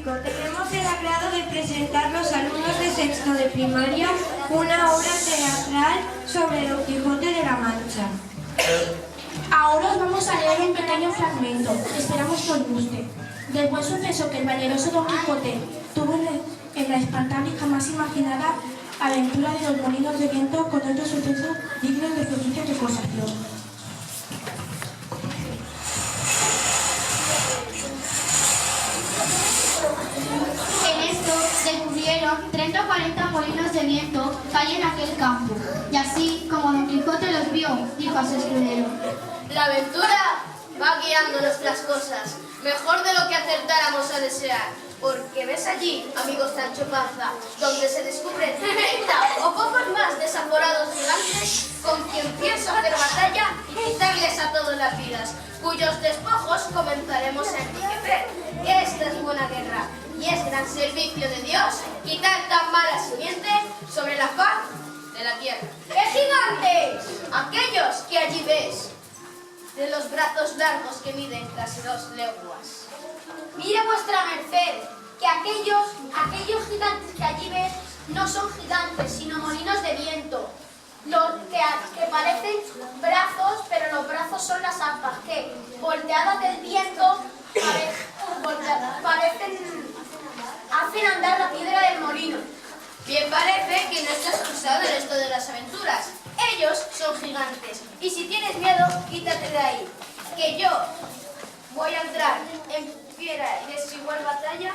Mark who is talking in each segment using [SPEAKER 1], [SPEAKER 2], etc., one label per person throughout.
[SPEAKER 1] público, tenemos el agrado de presentar los alumnos de sexto de primaria una obra teatral sobre Don Quijote de la Mancha.
[SPEAKER 2] Ahora os vamos a leer un pequeño fragmento, esperamos que os guste. Del buen suceso que el valeroso Don Quijote tuvo en la espantable y jamás imaginada aventura de los molinos de viento con otros sucesos dignos de feliz recordación.
[SPEAKER 3] Descubrieron 30 o 40 molinos de viento que hay en aquel campo, y así como Don Quijote los vio, dijo a su escudero:
[SPEAKER 4] La aventura va guiando nuestras cosas, mejor de lo que acertáramos a desear, porque ves allí, amigo Sancho Panza, donde se descubren 30 o pocos más desaforados gigantes con quien pienso hacer batalla y quitarles a todos las vidas, cuyos despojos comenzaremos a enriquecer. Esta es buena guerra. Y es gran servicio de Dios quitar tan mala simiente sobre la faz de la tierra. ¡Qué gigantes! Aquellos que allí ves, de los brazos largos que miden casi 2 leguas.
[SPEAKER 5] Mire vuestra merced, que aquellos gigantes que allí ves no son gigantes, sino molinos de viento. Los que parecen brazos, pero los brazos son las aspas, que volteadas del viento hacen andar la piedra del molino.
[SPEAKER 4] Bien parece que no estás cruzado en esto de las aventuras. Ellos son gigantes, y si tienes miedo, quítate de ahí, que yo voy a entrar en fiera y desigual batalla.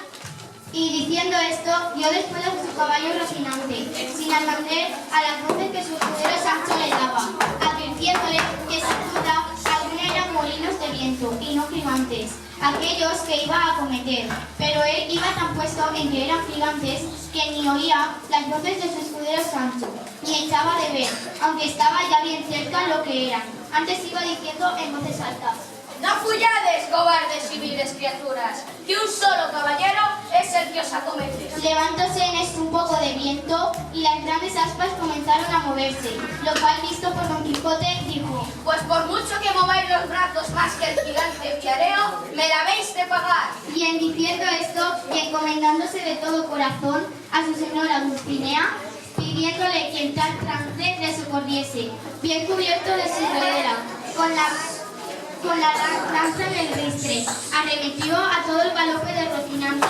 [SPEAKER 3] Y diciendo esto, dio después de su caballo Rocinante, sin atender a las voces que su escudero Sancho le daba, advirtiéndole que sin duda aún eran molinos de viento y no gigantes aquellos que iba a acometer, pero él iba tan puesto en que eran gigantes que ni oía las voces de su escudero Sancho, ni echaba de ver, aunque estaba ya bien cerca lo que eran. Antes iba diciendo en voces altas:
[SPEAKER 4] No fuyades, cobardes y viles criaturas, que un solo caballero es el que os acomete.
[SPEAKER 3] Levantóse en esto un poco de viento y las grandes aspas comenzaron a moverse, lo cual visto por Don Quijote dijo:
[SPEAKER 4] Pues por mucho que mováis los brazos más que el gigante Fiareo, me la habéis de pagar.
[SPEAKER 3] Y en diciendo esto y encomendándose de todo corazón a su señora Dulcinea, pidiéndole que en tal trance le socorriese, bien cubierto de su rodera, con la lanza en el ristre, arremetió a todo el galope de Rocinante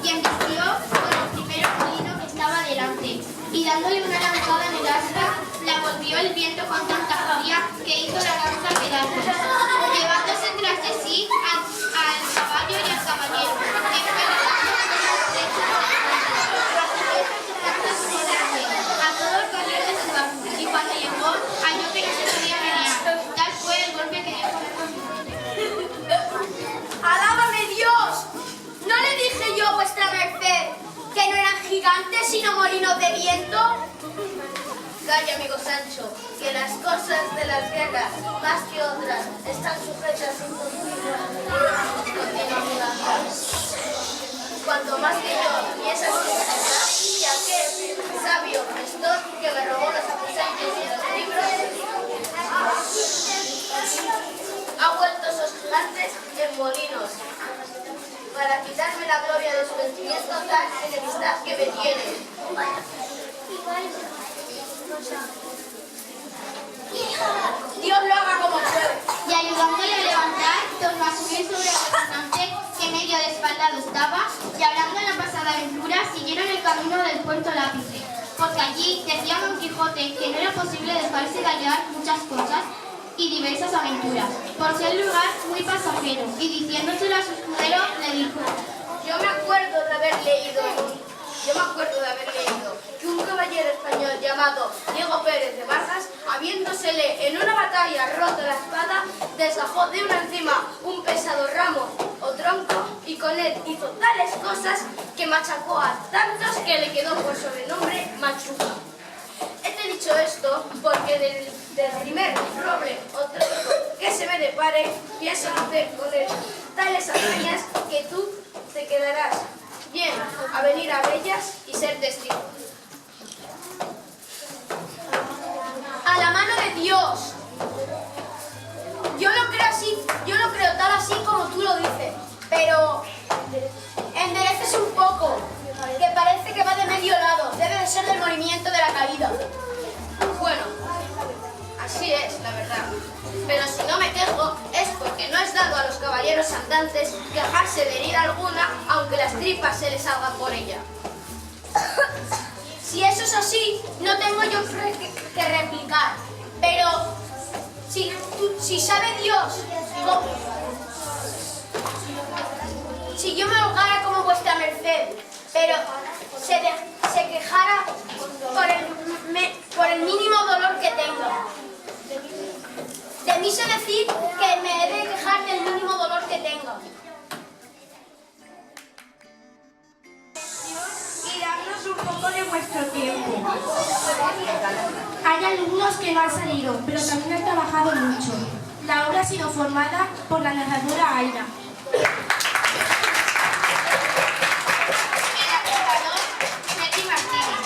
[SPEAKER 3] y embistió con el primer molino que estaba delante, y dándole una lanzada en el asta, la volvió el viento con tanta rabia que hizo la lanza pedazos, llevándose tras de sí al caballo y al caballero, que fue a todo el correr de su bajo, y cuando llegó halló que no se podía menear. Tal fue el golpe que dio con el
[SPEAKER 5] ¡Alábame Dios! ¿No le dije yo, vuestra merced, que no eran gigantes sino molinos de viento?
[SPEAKER 4] Calla, amigo Sancho, que las cosas de las guerras, más que otras, están sujetas a un continuo mudanza. Cuanto más que yo y esas cosas, y aquel sabio gestor que me robó los aposentos y los libros, ha vuelto esos gigantes en molinos, para quitarme la gloria de su vencimiento tal enemistad que me tiene.
[SPEAKER 5] Dios lo haga como puede.
[SPEAKER 3] Y ayudándole a levantar, tornó a subir sobre el Rocinante, que medio de espaldado estaba, y hablando en la pasada aventura, siguieron el camino del puerto Lápice, porque allí decía Don Quijote que no era posible dejarse de hallar muchas cosas y diversas aventuras, por ser lugar muy pasajero, y diciéndoselo a su escudero, le dijo:
[SPEAKER 4] Yo me acuerdo de haber leído que un caballero español llamado Diego Pérez de Vargas, habiéndosele en una batalla roto la espada, desgajó de una encima un pesado ramo o tronco y con él hizo tales cosas que machacó a tantos que le quedó por sobrenombre Machuca. He dicho esto porque del primer roble o tronco que se me depare, pienso hacer con él tales hazañas que tú te quedarás bien a venir a Bellas y ser testigo.
[SPEAKER 5] A la mano de Dios. Yo lo creo así, yo lo creo tal así como tú lo dices, pero endereces un es el del movimiento de la caída.
[SPEAKER 4] Bueno, así es, la verdad. Pero si no me quejo, es porque no es dado a los caballeros andantes quejarse de herida alguna, aunque las tripas se les salgan por ella.
[SPEAKER 5] Si eso es así, no tengo yo que replicar. Pero si sabe Dios, si yo me ahogara como vuestra merced, pero se quejara por el mínimo dolor que tenga. De mí sé decir que me he de quejar del mínimo dolor que tenga.
[SPEAKER 1] Y darnos un poco de vuestro tiempo.
[SPEAKER 2] Hay alumnos que no han salido, pero también han trabajado mucho. La obra ha sido formada por la narradora Aira.
[SPEAKER 3] El apuntador, Sergi Martínez.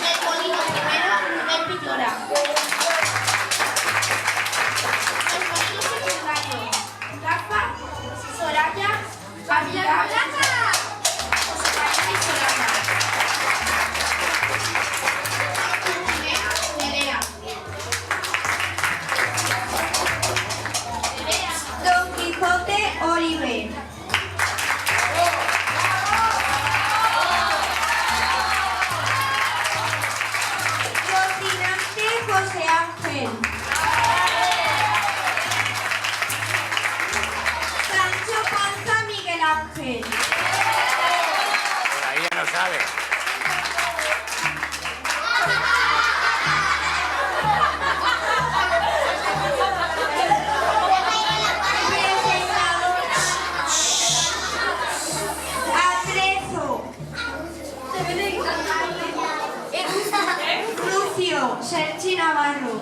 [SPEAKER 2] El molino primero, Miguel Pitora. El molino secundario, Rafa, Soraya, Abigail, José María y Soraya. Nerea.
[SPEAKER 1] Don Quijote Oliver. Rocinante José Ángel. Sancho Panza Miguel Ángel.
[SPEAKER 6] Por ahí ya no sabe.
[SPEAKER 1] Atrezo. Lucio Sergi Navarro.